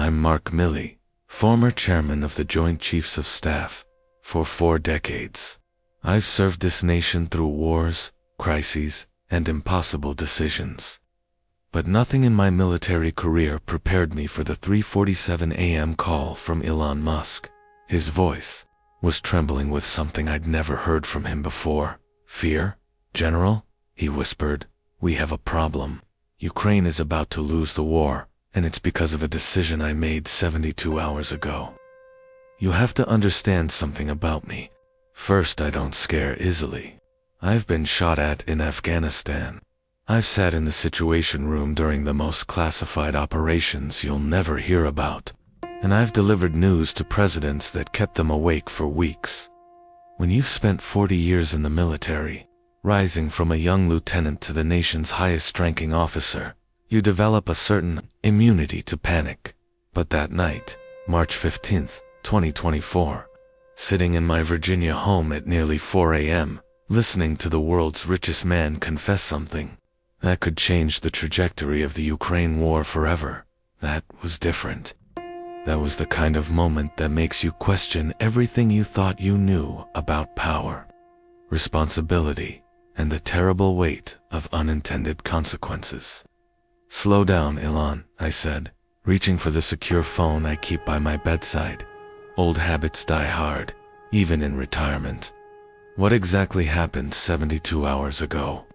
I'm Mark Milley, former chairman of the Joint Chiefs of Staff, for 4 decades. I've served this nation through wars, crises, and impossible decisions. But nothing in my military career prepared me for the 3:47 a.m. call from Elon Musk. His voice was trembling with something I'd never heard from him before. Fear? General, he whispered, we have a problem. Ukraine is about to lose the war, and it's because of a decision I made 72 hours ago. You have to understand something about me. First, I don't scare easily. I've been shot at in Afghanistan. I've sat in the Situation Room during the most classified operations you'll never hear about. And I've delivered news to presidents that kept them awake for weeks. When you've spent 40 years in the military, rising from a young lieutenant to the nation's highest-ranking officer, you develop a certain immunity to panic. But that night, March 15th, 2024, sitting in my Virginia home at nearly 4 a.m., listening to the world's richest man confess something that could change the trajectory of the Ukraine war forever, that was different. That was the kind of moment that makes you question everything you thought you knew about power, responsibility, and the terrible weight of unintended consequences. Slow down, Elon, I said, reaching for the secure phone I keep by my bedside. Old habits die hard, even in retirement. What exactly happened 72 hours ago?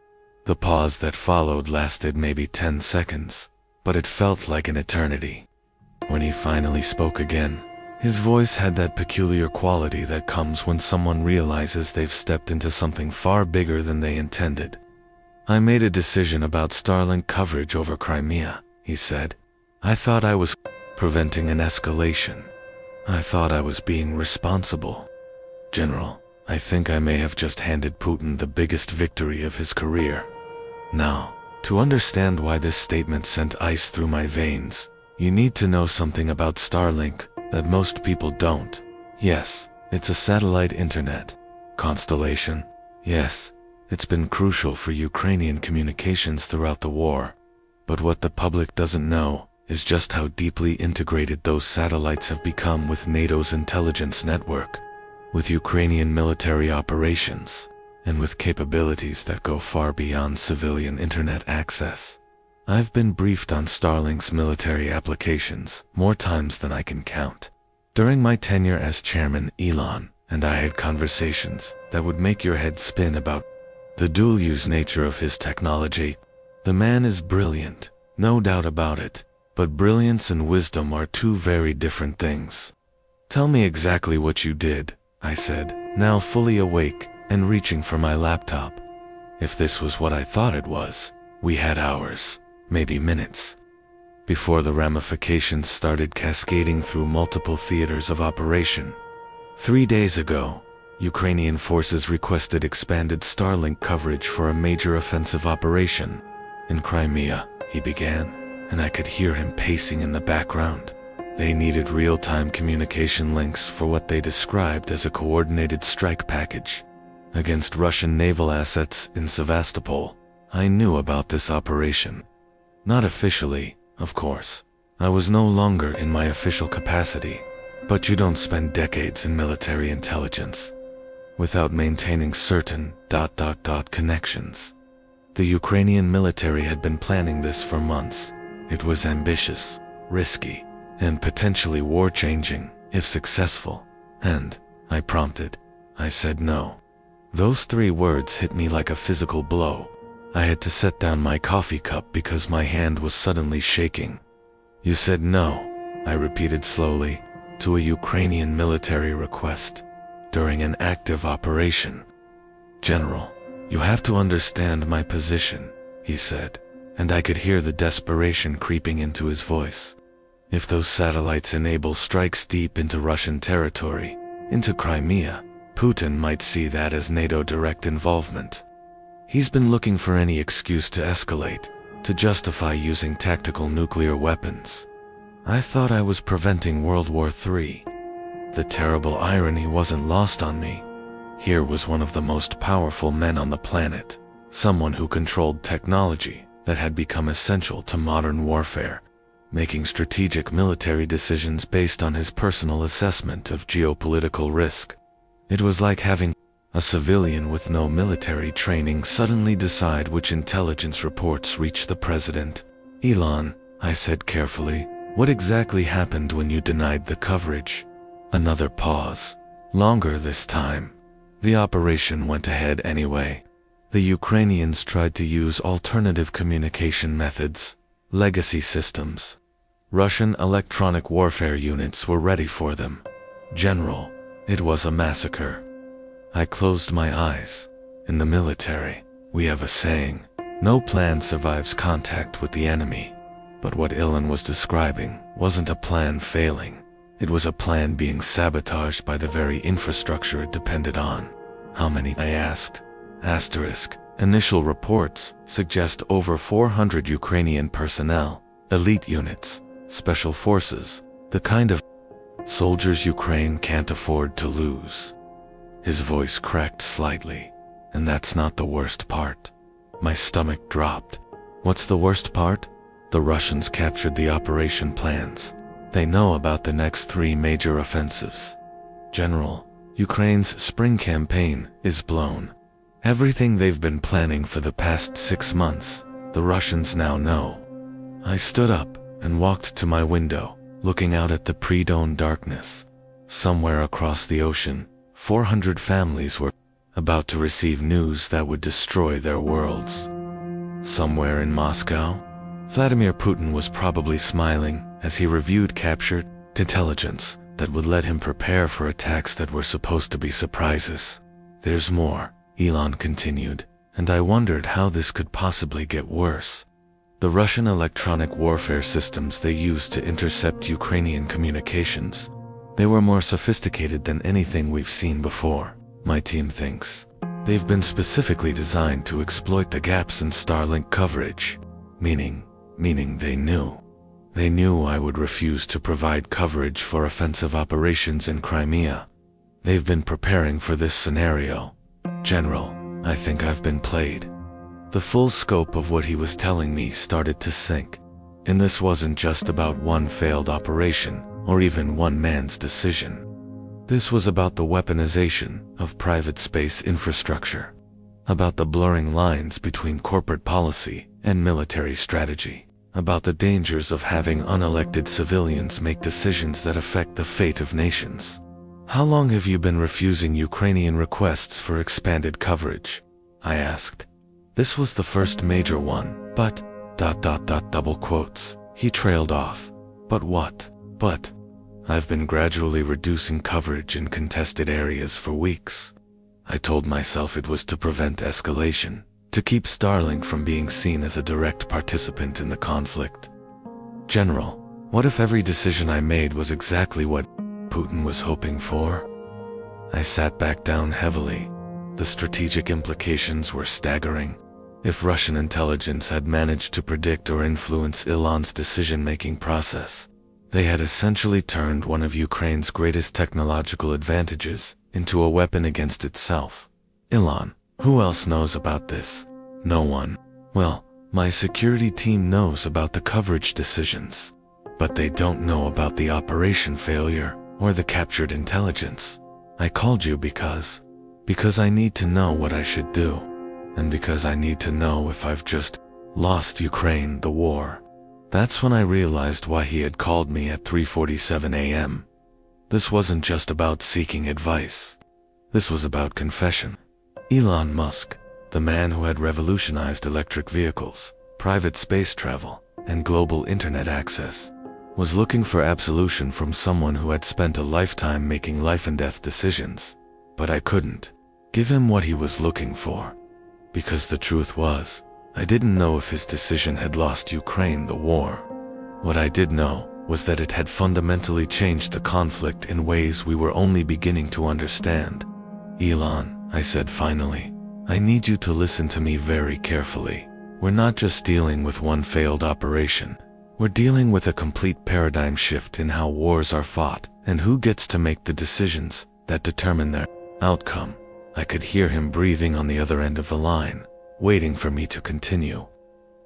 The pause that followed lasted maybe 10 seconds, but it felt like an eternity. When he finally spoke again, his voice had that peculiar quality that comes when someone realizes they've stepped into something far bigger than they intended. I made a decision about Starlink coverage over Crimea, he said. I thought I was preventing an escalation. I thought I was being responsible. General, I think I may have just handed Putin the biggest victory of his career. Now, to understand why this statement sent ice through my veins, you need to know something about Starlink that most people don't. Yes, it's a satellite internet constellation. Yes, it's been crucial for Ukrainian communications throughout the war. But what the public doesn't know is just how deeply integrated those satellites have become with NATO's intelligence network, with Ukrainian military operations, and with capabilities that go far beyond civilian internet access. I've been briefed on Starlink's military applications more times than I can count. During my tenure as chairman, Elon and I had conversations that would make your head spin about the dual-use nature of his technology. The man is brilliant, no doubt about it, but brilliance and wisdom are two very different things. Tell me exactly what you did, I said, now fully awake and reaching for my laptop. If this was what I thought it was, we had hours, maybe minutes, before the ramifications started cascading through multiple theaters of operation. 3 days ago, Ukrainian forces requested expanded Starlink coverage for a major offensive operation. In Crimea, he began, and I could hear him pacing in the background. They needed real-time communication links for what they described as a coordinated strike package against Russian naval assets in Sevastopol. I knew about this operation. Not officially, of course. I was no longer in my official capacity. But you don't spend decades in military intelligence without maintaining certain ... connections. The Ukrainian military had been planning this for months. It was ambitious, risky, and potentially war-changing, if successful. And, I prompted. I said no. Those 3 words hit me like a physical blow. I had to set down my coffee cup because my hand was suddenly shaking. You said no, I repeated slowly, to a Ukrainian military request during an active operation. General, you have to understand my position, he said, and I could hear the desperation creeping into his voice. If those satellites enable strikes deep into Russian territory, into Crimea, Putin might see that as NATO direct involvement. He's been looking for any excuse to escalate, to justify using tactical nuclear weapons. I thought I was preventing World War III. The terrible irony wasn't lost on me. Here was one of the most powerful men on the planet, someone who controlled technology that had become essential to modern warfare, making strategic military decisions based on his personal assessment of geopolitical risk. It was like having a civilian with no military training suddenly decide which intelligence reports reach the president. Elon, I said carefully, what exactly happened when you denied the coverage? Another pause. Longer this time. The operation went ahead anyway. The Ukrainians tried to use alternative communication methods, legacy systems. Russian electronic warfare units were ready for them. General, it was a massacre. I closed my eyes. In the military, we have a saying, no plan survives contact with the enemy. But what Elon was describing wasn't a plan failing. It was a plan being sabotaged by the very infrastructure it depended on. How many? I asked. Asterisk. Initial reports suggest over 400 Ukrainian personnel, elite units, special forces, the kind of soldiers Ukraine can't afford to lose. His voice cracked slightly. And that's not the worst part. My stomach dropped. What's the worst part? The Russians captured the operation plans. They know about the next 3 major offensives. General, Ukraine's spring campaign is blown. Everything they've been planning for the past 6 months, the Russians now know. I stood up and walked to my window, looking out at the pre-dawn darkness. Somewhere across the ocean, 400 families were about to receive news that would destroy their worlds. Somewhere in Moscow, Vladimir Putin was probably smiling as he reviewed captured intelligence that would let him prepare for attacks that were supposed to be surprises. There's more, Elon continued, and I wondered how this could possibly get worse. The Russian electronic warfare systems they used to intercept Ukrainian communications, they were more sophisticated than anything we've seen before, my team thinks. They've been specifically designed to exploit the gaps in Starlink coverage, meaning they knew. They knew I would refuse to provide coverage for offensive operations in Crimea. They've been preparing for this scenario. General, I think I've been played. The full scope of what he was telling me started to sink. And this wasn't just about one failed operation, or even one man's decision. This was about the weaponization of private space infrastructure, about the blurring lines between corporate policy and military strategy, about the dangers of having unelected civilians make decisions that affect the fate of nations. How long have you been refusing Ukrainian requests for expanded coverage? I asked. This was the first major one, but, double quotes, he trailed off. But what? But, I've been gradually reducing coverage in contested areas for weeks. I told myself it was to prevent escalation, to keep Starlink from being seen as a direct participant in the conflict. General, what if every decision I made was exactly what Putin was hoping for? I sat back down heavily. The strategic implications were staggering. If Russian intelligence had managed to predict or influence Elon's decision-making process, they had essentially turned one of Ukraine's greatest technological advantages into a weapon against itself. Elon, who else knows about this? No one. Well, my security team knows about the coverage decisions, but they don't know about the operation failure or the captured intelligence. I called you because I need to know what I should do, and because I need to know if I've just lost Ukraine the war. That's when I realized why he had called me at 3:47 a.m. This wasn't just about seeking advice. This was about confession. Elon Musk, the man who had revolutionized electric vehicles, private space travel, and global internet access, was looking for absolution from someone who had spent a lifetime making life and death decisions. But I couldn't give him what he was looking for. Because the truth was, I didn't know if his decision had lost Ukraine the war. What I did know was that it had fundamentally changed the conflict in ways we were only beginning to understand. Elon, I said finally, I need you to listen to me very carefully. We're not just dealing with one failed operation. We're dealing with a complete paradigm shift in how wars are fought and who gets to make the decisions that determine their outcome. I could hear him breathing on the other end of the line, waiting for me to continue.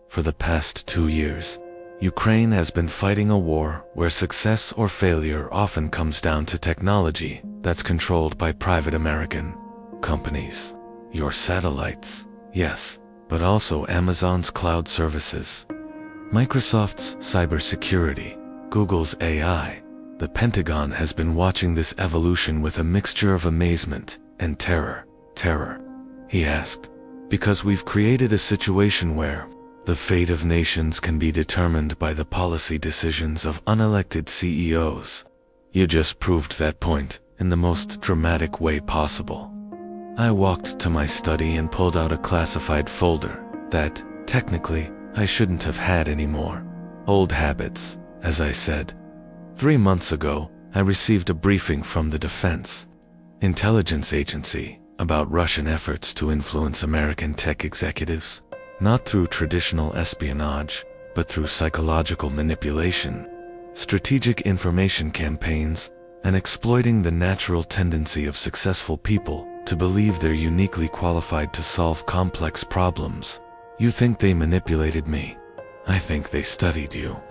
For the past 2 years, Ukraine has been fighting a war where success or failure often comes down to technology that's controlled by private American companies. Your satellites, yes, but also Amazon's cloud services, Microsoft's cybersecurity, Google's AI. The Pentagon has been watching this evolution with a mixture of amazement and terror. Terror, he asked, because we've created a situation where the fate of nations can be determined by the policy decisions of unelected CEOs. You just proved that point in the most dramatic way possible. I walked to my study and pulled out a classified folder that, technically, I shouldn't have had anymore. Old habits, as I said. 3 months ago, I received a briefing from the Defense Intelligence Agency about Russian efforts to influence American tech executives, not through traditional espionage, but through psychological manipulation, strategic information campaigns, and exploiting the natural tendency of successful people to believe they're uniquely qualified to solve complex problems. You think they manipulated me? I think they studied you.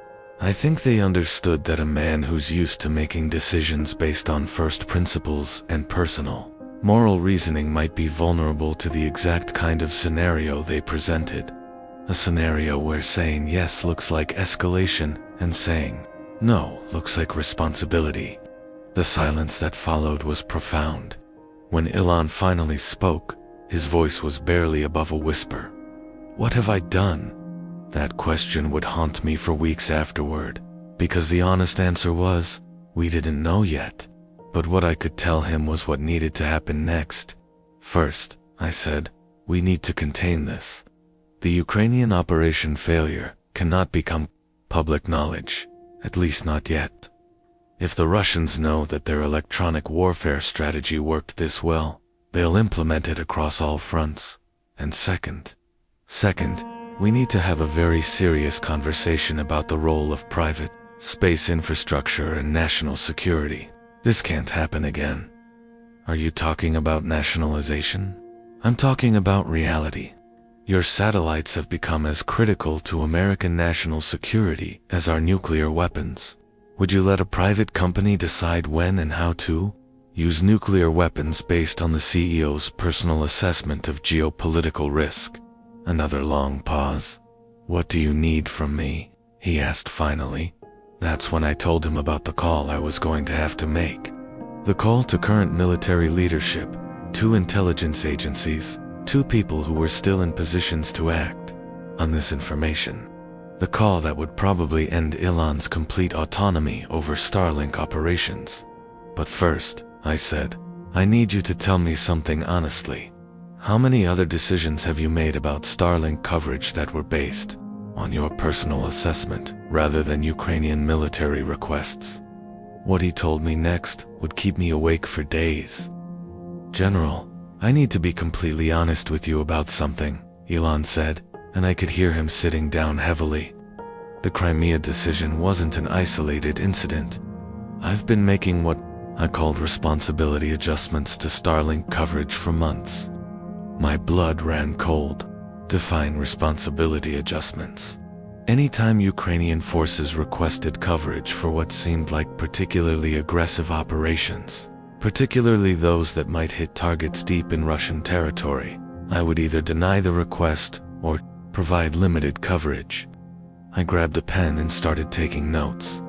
I think they understood that a man who's used to making decisions based on first principles and personal, moral reasoning might be vulnerable to the exact kind of scenario they presented. A scenario where saying yes looks like escalation and saying no looks like responsibility. The silence that followed was profound. When Elon finally spoke, his voice was barely above a whisper. What have I done? That question would haunt me for weeks afterward, because the honest answer was, we didn't know yet. But what I could tell him was what needed to happen next. First, I said, we need to contain this. The Ukrainian operation failure cannot become public knowledge, at least not yet. If the Russians know that their electronic warfare strategy worked this well, they'll implement it across all fronts. And second, we need to have a very serious conversation about the role of private space infrastructure and national security. This can't happen again. Are you talking about nationalization? I'm talking about reality. Your satellites have become as critical to American national security as our nuclear weapons. Would you let a private company decide when and how to use nuclear weapons based on the CEO's personal assessment of geopolitical risk? Another long pause. What do you need from me? He asked finally. That's when I told him about the call I was going to have to make. The call to current military leadership, 2 intelligence agencies, 2 people who were still in positions to act on this information. The call that would probably end Elon's complete autonomy over Starlink operations. But first, I said, I need you to tell me something honestly. How many other decisions have you made about Starlink coverage that were based on your personal assessment rather than Ukrainian military requests? What he told me next would keep me awake for days. General, I need to be completely honest with you about something, Elon said, and I could hear him sitting down heavily. The Crimea decision wasn't an isolated incident. I've been making what I called responsibility adjustments to Starlink coverage for months. My blood ran cold. Define responsibility adjustments. Anytime Ukrainian forces requested coverage for what seemed like particularly aggressive operations, particularly those that might hit targets deep in Russian territory, I would either deny the request or provide limited coverage. I grabbed a pen and started taking notes.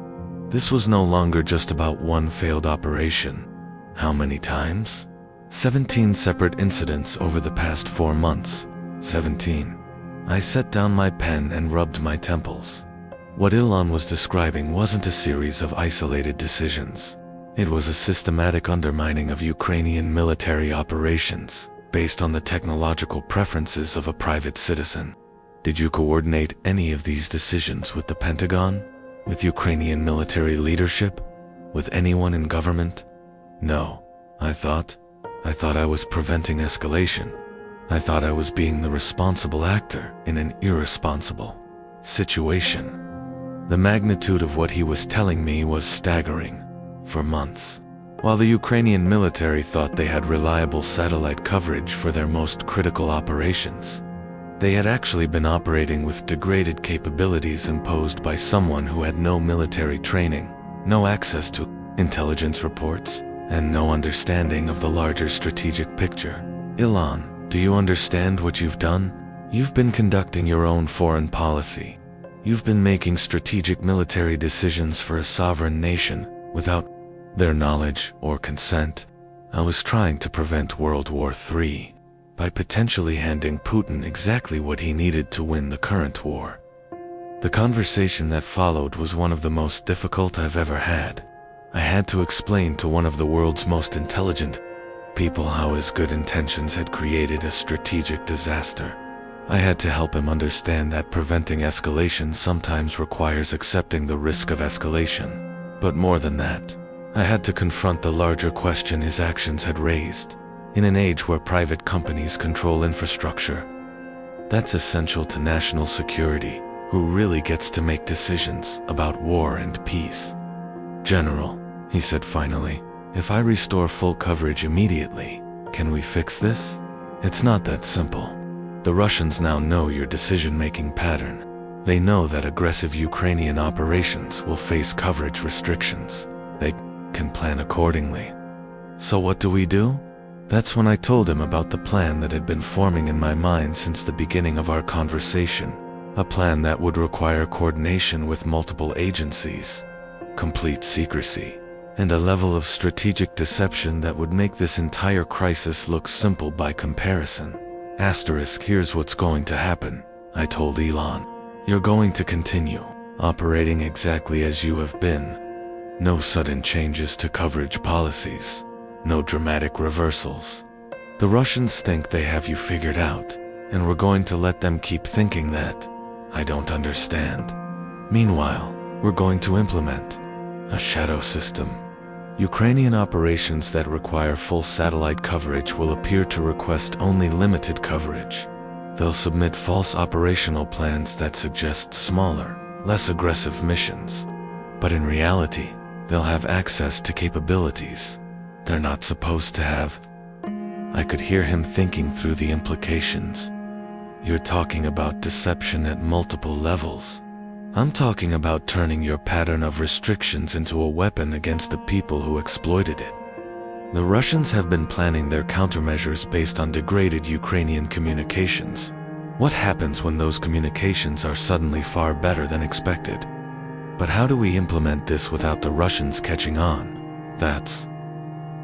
This was no longer just about one failed operation. How many times? 17 separate incidents over the past 4 months. 17. I set down my pen and rubbed my temples. What Elon was describing wasn't a series of isolated decisions. It was a systematic undermining of Ukrainian military operations, based on the technological preferences of a private citizen. Did you coordinate any of these decisions with the Pentagon? With Ukrainian military leadership? With anyone in government? No, I thought I was preventing escalation. I thought I was being the responsible actor in an irresponsible situation. The magnitude of what he was telling me was staggering. For months, while the Ukrainian military thought they had reliable satellite coverage for their most critical operations, They had actually been operating with degraded capabilities imposed by someone who had no military training, no access to intelligence reports, and no understanding of the larger strategic picture. Elon, do you understand what you've done? You've been conducting your own foreign policy. You've been making strategic military decisions for a sovereign nation without their knowledge or consent. I was trying to prevent World War III by potentially handing Putin exactly what he needed to win the current war. The conversation that followed was one of the most difficult I've ever had. I had to explain to one of the world's most intelligent people how his good intentions had created a strategic disaster. I had to help him understand that preventing escalation sometimes requires accepting the risk of escalation. But more than that, I had to confront the larger question his actions had raised. In an age where private companies control infrastructure that's essential to national security, who really gets to make decisions about war and peace? General, he said finally, if I restore full coverage immediately, can we fix this? It's not that simple. The Russians now know your decision-making pattern. They know that aggressive Ukrainian operations will face coverage restrictions. They can plan accordingly. So what do? That's when I told him about the plan that had been forming in my mind since the beginning of our conversation. A plan that would require coordination with multiple agencies, complete secrecy, and a level of strategic deception that would make this entire crisis look simple by comparison. Here's what's going to happen, I told Elon. You're going to continue operating exactly as you have been. No sudden changes to coverage policies. No dramatic reversals. The Russians think they have you figured out, and we're going to let them keep thinking that. I don't understand. Meanwhile, we're going to implement a shadow system. Ukrainian operations that require full satellite coverage will appear to request only limited coverage. They'll submit false operational plans that suggest smaller, less aggressive missions. But in reality, they'll have access to capabilities they're not supposed to have. I could hear him thinking through the implications. You're talking about deception at multiple levels. I'm talking about turning your pattern of restrictions into a weapon against the people who exploited it. The Russians have been planning their countermeasures based on degraded Ukrainian communications. What happens when those communications are suddenly far better than expected? But how do we implement this without the Russians catching on? That's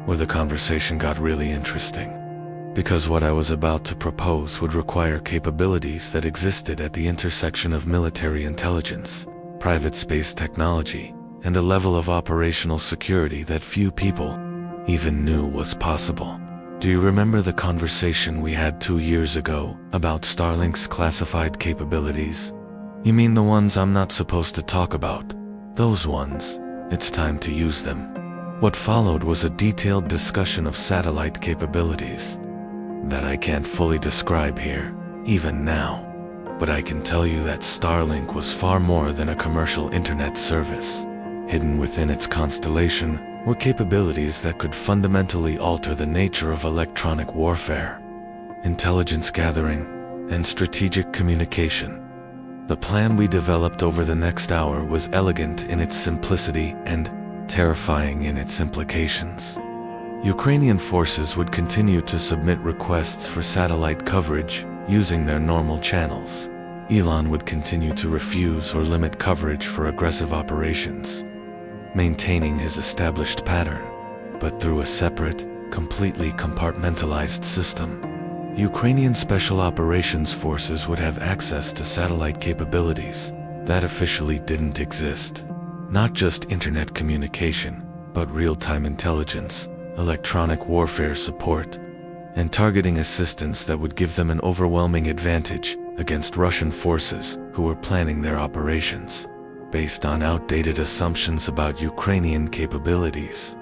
where the conversation got really interesting. Because what I was about to propose would require capabilities that existed at the intersection of military intelligence, private space technology, and a level of operational security that few people even knew was possible. Do you remember the conversation we had 2 years ago about Starlink's classified capabilities? You mean the ones I'm not supposed to talk about? Those ones. It's time to use them. What followed was a detailed discussion of satellite capabilities that I can't fully describe here, even now. But I can tell you that Starlink was far more than a commercial internet service. Hidden within its constellation were capabilities that could fundamentally alter the nature of electronic warfare, intelligence gathering, and strategic communication. The plan we developed over the next hour was elegant in its simplicity and terrifying in its implications. Ukrainian forces would continue to submit requests for satellite coverage using their normal channels. Elon would continue to refuse or limit coverage for aggressive operations, maintaining his established pattern, but through a separate, completely compartmentalized system. Ukrainian Special Operations Forces would have access to satellite capabilities that officially didn't exist. Not just internet communication, but real-time intelligence, electronic warfare support, and targeting assistance that would give them an overwhelming advantage against Russian forces who were planning their operations based on outdated assumptions about Ukrainian capabilities.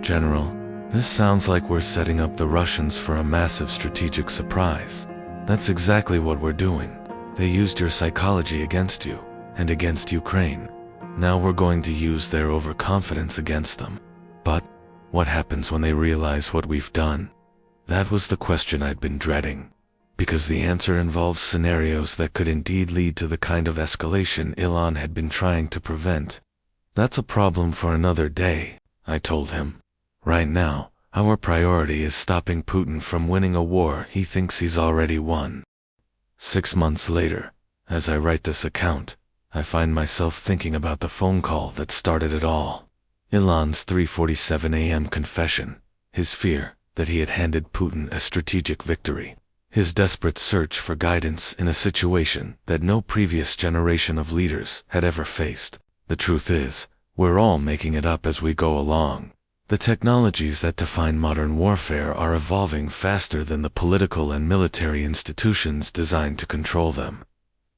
General, this sounds like we're setting up the Russians for a massive strategic surprise. That's exactly what we're doing. They used your psychology against you, and against Ukraine. Now we're going to use their overconfidence against them. But what happens when they realize what we've done? That was the question I'd been dreading. because the answer involves scenarios that could indeed lead to the kind of escalation Elon had been trying to prevent. That's a problem for another day, I told him. Right now, our priority is stopping Putin from winning a war he thinks he's already won. 6 months later, as I write this account, I find myself thinking about the phone call that started it all. Elon's 3:47 a.m. confession, his fear that he had handed Putin a strategic victory, his desperate search for guidance in a situation that no previous generation of leaders had ever faced. The truth is, we're all making it up as we go along. The technologies that define modern warfare are evolving faster than the political and military institutions designed to control them.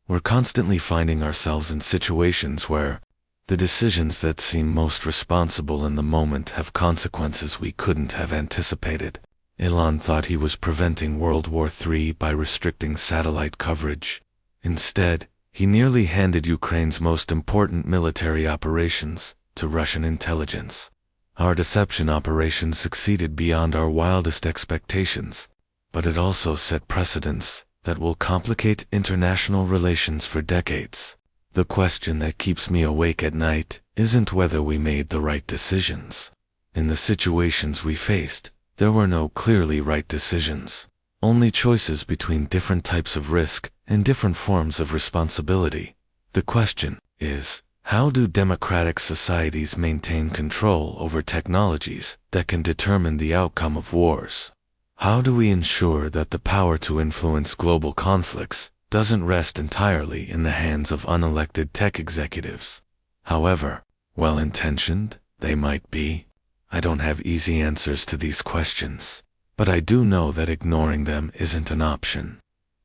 We're constantly finding ourselves in situations where the decisions that seem most responsible in the moment have consequences we couldn't have anticipated. Elon thought he was preventing World War III by restricting satellite coverage. Instead, he nearly handed Ukraine's most important military operations to Russian intelligence. Our deception operation succeeded beyond our wildest expectations, but it also set precedents that will complicate international relations for decades. The question that keeps me awake at night isn't whether we made the right decisions. In the situations we faced, there were no clearly right decisions, only choices between different types of risk and different forms of responsibility. The question is, how do democratic societies maintain control over technologies that can determine the outcome of wars? How do we ensure that the power to influence global conflicts doesn't rest entirely in the hands of unelected tech executives? However well-intentioned they might be, I don't have easy answers to these questions, but I do know that ignoring them isn't an option.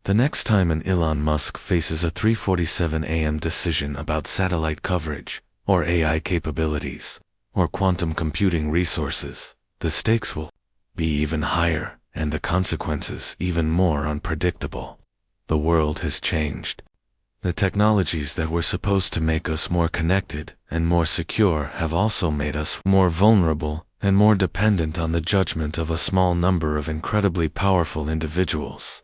The next time an Elon Musk faces a 3:47 a.m. decision about satellite coverage, or AI capabilities, or quantum computing resources, the stakes will be even higher, and the consequences even more unpredictable. The world has changed. The technologies that were supposed to make us more connected and more secure have also made us more vulnerable and more dependent on the judgment of a small number of incredibly powerful individuals.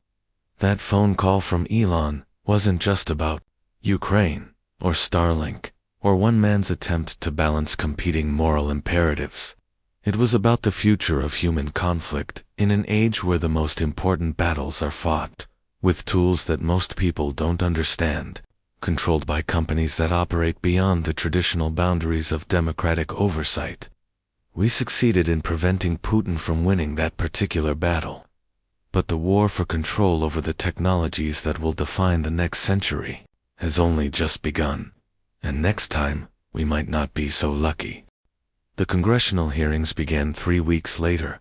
That phone call from Elon wasn't just about Ukraine, or Starlink, or one man's attempt to balance competing moral imperatives. It was about the future of human conflict in an age where the most important battles are fought with tools that most people don't understand, controlled by companies that operate beyond the traditional boundaries of democratic oversight. We succeeded in preventing Putin from winning that particular battle. But the war for control over the technologies that will define the next century has only just begun, and next time we might not be so lucky. The congressional hearings began 3 weeks later.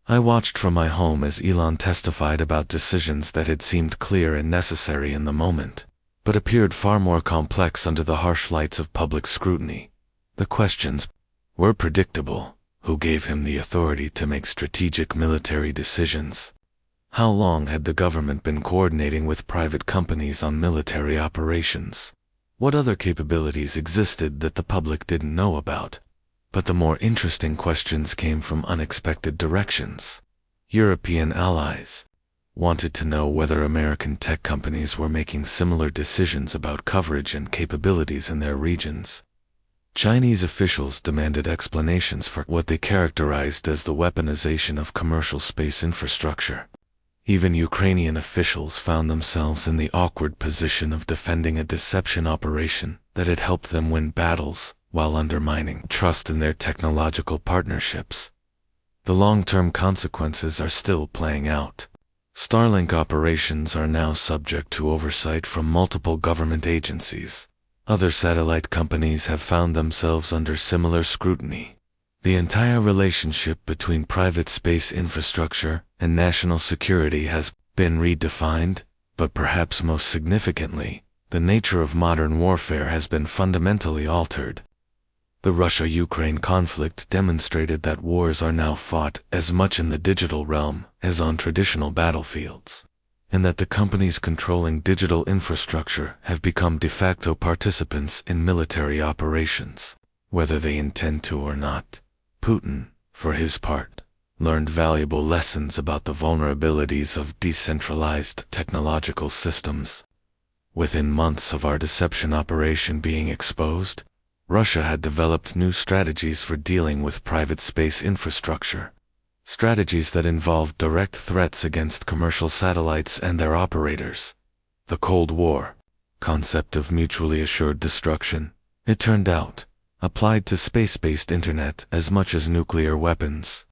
I watched from my home as Elon testified about decisions that had seemed clear and necessary in the moment, but appeared far more complex under the harsh lights of public scrutiny. The questions were predictable. Who gave him the authority to make strategic military decisions? How long had the government been coordinating with private companies on military operations? What other capabilities existed that the public didn't know about? But the more interesting questions came from unexpected directions. European allies wanted to know whether American tech companies were making similar decisions about coverage and capabilities in their regions. Chinese officials demanded explanations for what they characterized as the weaponization of commercial space infrastructure. Even Ukrainian officials found themselves in the awkward position of defending a deception operation that had helped them win battles while undermining trust in their technological partnerships. The long-term consequences are still playing out. Starlink operations are now subject to oversight from multiple government agencies. Other satellite companies have found themselves under similar scrutiny. The entire relationship between private space infrastructure and national security has been redefined, but perhaps most significantly, the nature of modern warfare has been fundamentally altered. The Russia-Ukraine conflict demonstrated that wars are now fought as much in the digital realm as on traditional battlefields, and that the companies controlling digital infrastructure have become de facto participants in military operations, whether they intend to or not. Putin, for his part, learned valuable lessons about the vulnerabilities of decentralized technological systems. Within months of our deception operation being exposed, Russia had developed new strategies for dealing with private space infrastructure, strategies that involved direct threats against commercial satellites and their operators. The Cold War concept of mutually assured destruction, it turned out, applied to space-based internet as much as nuclear weapons.